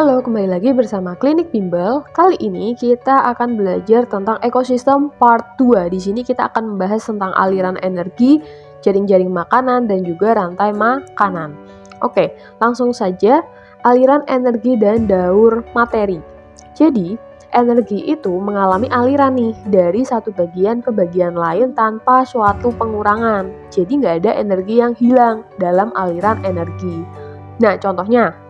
Halo, kembali lagi bersama Klinik Bimbel. Kali ini kita akan belajar tentang ekosistem part 2. Di sini kita akan membahas tentang aliran energi, jaring-jaring makanan, dan juga rantai makanan. Oke, langsung saja aliran energi dan daur materi. Jadi, energi itu mengalami aliran nih dari satu bagian ke bagian lain tanpa suatu pengurangan. Jadi nggak ada energi yang hilang dalam aliran energi. Nah, contohnya,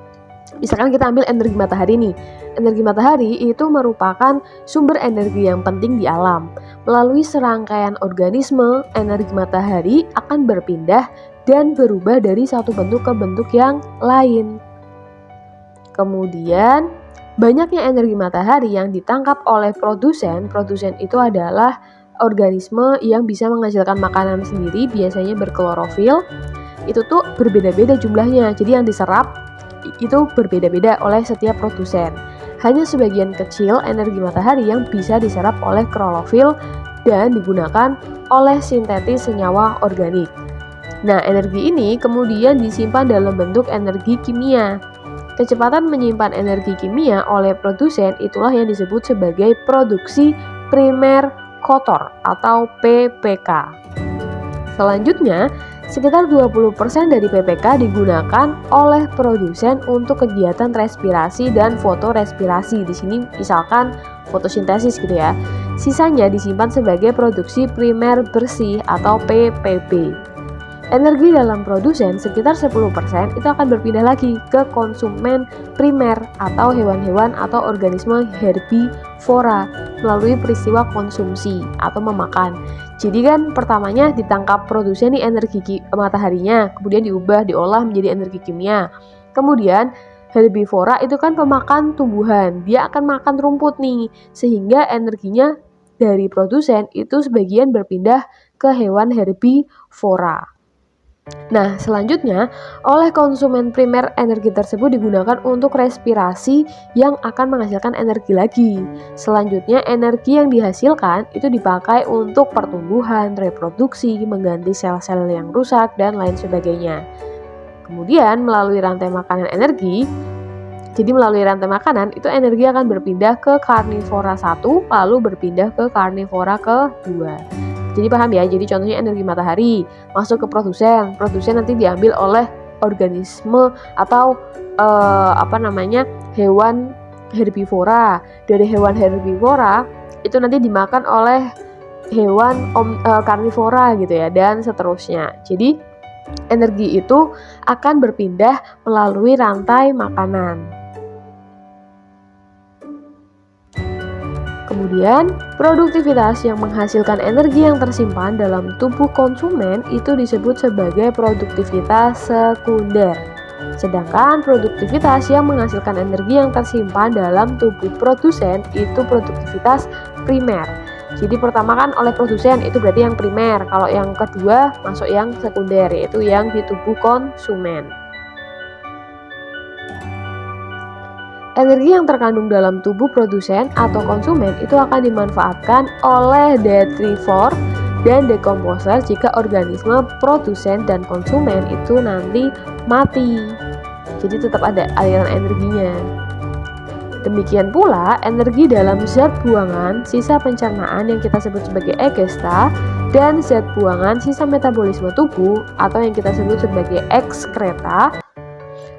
misalkan kita ambil energi matahari nih. Energi matahari itu merupakan sumber energi yang penting di alam. Melalui serangkaian organisme, energi matahari akan berpindah dan berubah dari satu bentuk ke bentuk yang lain. Kemudian, banyaknya energi matahari yang ditangkap oleh produsen. Produsen itu adalah organisme yang bisa menghasilkan makanan sendiri, biasanya berklorofil. Itu tuh berbeda-beda jumlahnya. Jadi yang diserap itu berbeda-beda oleh setiap produsen. Hanya sebagian kecil energi matahari yang bisa diserap oleh klorofil dan digunakan oleh sintetis senyawa organik. Nah, energi ini kemudian disimpan dalam bentuk energi kimia. Kecepatan menyimpan energi kimia oleh produsen itulah yang disebut sebagai produksi primer kotor atau PPK. Selanjutnya, sekitar 20% dari PPK digunakan oleh produsen untuk kegiatan respirasi dan fotorespirasi. Di sini misalkan fotosintesis gitu ya. Sisanya disimpan sebagai produksi primer bersih atau PPB. Energi dalam produsen sekitar 10% itu akan berpindah lagi ke konsumen primer atau hewan-hewan atau organisme herbivora melalui peristiwa konsumsi atau memakan. Jadi kan pertamanya ditangkap produsen nih energi mataharinya, kemudian diolah menjadi energi kimia. Kemudian herbivora itu kan pemakan tumbuhan, dia akan makan rumput nih, sehingga energinya dari produsen itu sebagian berpindah ke hewan herbivora. Nah, selanjutnya, oleh konsumen primer energi tersebut digunakan untuk respirasi yang akan menghasilkan energi lagi. Selanjutnya, energi yang dihasilkan itu dipakai untuk pertumbuhan, reproduksi, mengganti sel-sel yang rusak, dan lain sebagainya. Kemudian, melalui rantai makanan energi, jadi melalui rantai makanan, itu energi akan berpindah ke karnivora 1, lalu berpindah ke karnivora ke-2. Jadi paham ya, jadi contohnya energi matahari masuk ke produsen nanti diambil oleh organisme atau hewan herbivora. Dari hewan herbivora itu nanti dimakan oleh hewan karnivora gitu ya, dan seterusnya. Jadi energi itu akan berpindah melalui rantai makanan. Kemudian, produktivitas yang menghasilkan energi yang tersimpan dalam tubuh konsumen itu disebut sebagai produktivitas sekunder. Sedangkan produktivitas yang menghasilkan energi yang tersimpan dalam tubuh produsen itu produktivitas primer. Jadi pertama kan oleh produsen itu berarti yang primer, kalau yang kedua masuk yang sekunder, yaitu yang di tubuh konsumen. Energi yang terkandung dalam tubuh produsen atau konsumen itu akan dimanfaatkan oleh detrivor dan dekomposer jika organisme produsen dan konsumen itu nanti mati. Jadi tetap ada aliran energinya. Demikian pula energi dalam zat buangan sisa pencernaan yang kita sebut sebagai egesta dan zat buangan sisa metabolisme tubuh atau yang kita sebut sebagai ekskreta.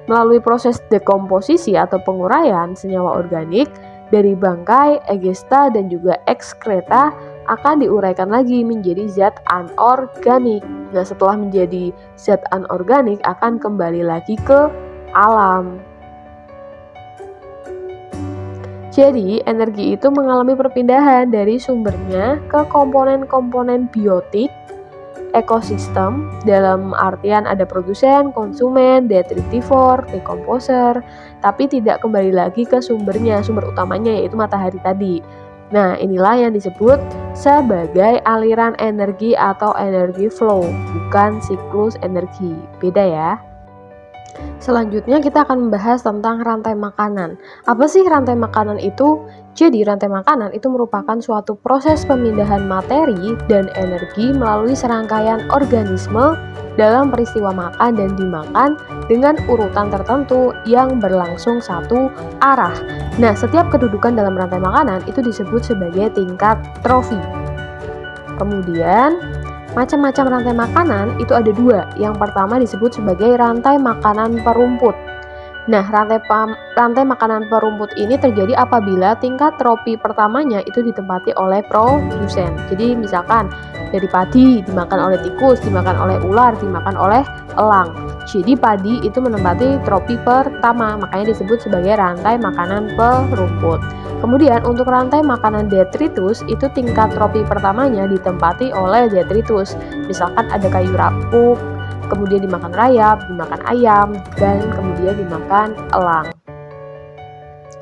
Melalui proses dekomposisi atau penguraian senyawa organik dari bangkai, egesta, dan juga ekskreta akan diuraikan lagi menjadi zat anorganik. Nah, setelah menjadi zat anorganik akan kembali lagi ke alam. Jadi, energi itu mengalami perpindahan dari sumbernya ke komponen-komponen biotik ekosistem, dalam artian ada produsen, konsumen, detritivor, dekomposer, tapi tidak kembali lagi ke sumbernya, sumber utamanya yaitu matahari tadi. Nah, inilah yang disebut sebagai aliran energi atau energi flow, bukan siklus energi. Beda ya. Selanjutnya kita akan membahas tentang rantai makanan. Apa sih rantai makanan itu? Jadi rantai makanan itu merupakan suatu proses pemindahan materi dan energi melalui serangkaian organisme dalam peristiwa makan dan dimakan dengan urutan tertentu yang berlangsung satu arah. Nah, setiap kedudukan dalam rantai makanan itu disebut sebagai tingkat trofi. Kemudian, macam-macam rantai makanan itu ada dua. Yang pertama disebut sebagai rantai makanan perumput. Nah, rantai makanan perumput ini terjadi apabila tingkat trofi pertamanya itu ditempati oleh produsen. Jadi misalkan dari padi dimakan oleh tikus, dimakan oleh ular, dimakan oleh elang. Jadi padi itu menempati trofi pertama, makanya disebut sebagai rantai makanan perumput. Kemudian untuk rantai makanan detritus itu tingkat trofi pertamanya ditempati oleh detritus. Misalkan ada kayu rapuk, kemudian dimakan rayap, dimakan ayam, dan kemudian dimakan elang.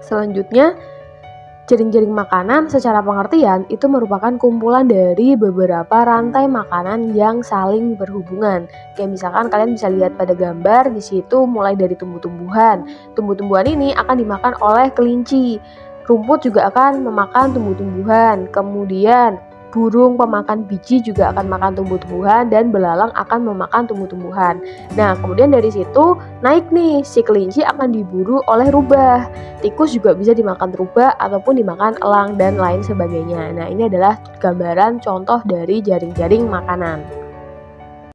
Selanjutnya, jaring-jaring makanan secara pengertian itu merupakan kumpulan dari beberapa rantai makanan yang saling berhubungan. Kayak misalkan kalian bisa lihat pada gambar di situ mulai dari tumbuh-tumbuhan. Tumbuh-tumbuhan ini akan dimakan oleh kelinci. Rumput juga akan memakan tumbuh-tumbuhan. Kemudian burung pemakan biji juga akan makan tumbuh-tumbuhan dan belalang akan memakan tumbuh-tumbuhan. Nah, kemudian dari situ naik nih, si kelinci akan diburu oleh rubah. Tikus juga bisa dimakan rubah ataupun dimakan elang dan lain sebagainya. Nah, ini adalah gambaran contoh dari jaring-jaring makanan.